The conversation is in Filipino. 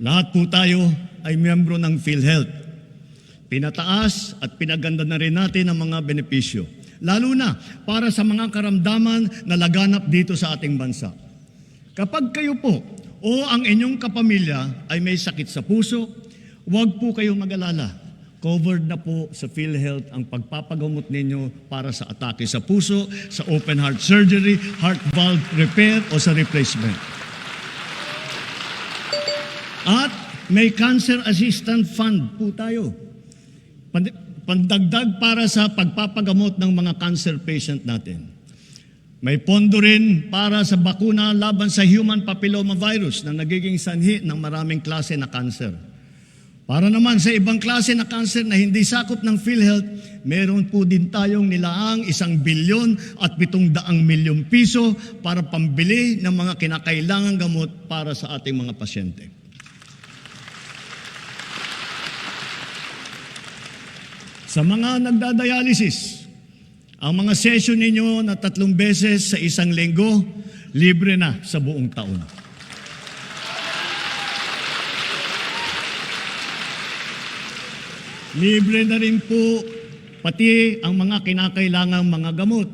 Lahat po tayo ay miyembro ng PhilHealth. Pinataas at pinaganda na rin natin ang mga benepisyo, lalo na para sa mga karamdaman na laganap dito sa ating bansa. Kapag kayo po o ang inyong kapamilya ay may sakit sa puso, huwag po kayong mag-alala. Covered na po sa PhilHealth ang pagpapagamot ninyo para sa atake sa puso, sa open heart surgery, heart valve repair o sa replacement. At may Cancer Assistance Fund po tayo. Pandagdag para sa pagpapagamot ng mga cancer patient natin. May pondo rin para sa bakuna laban sa human papilloma virus na nagiging sanhi ng maraming klase na cancer. Para naman sa ibang klase na cancer na hindi sakop ng PhilHealth, meron po din tayong nilaang 1 bilyon at 700 milyong piso para pambili ng mga kinakailangang gamot para sa ating mga pasyente. Sa mga nagdadialysis, ang mga session ninyo na 3 beses sa 1 linggo, libre na sa buong taon. Libre na rin po pati ang mga kinakailangang mga gamot.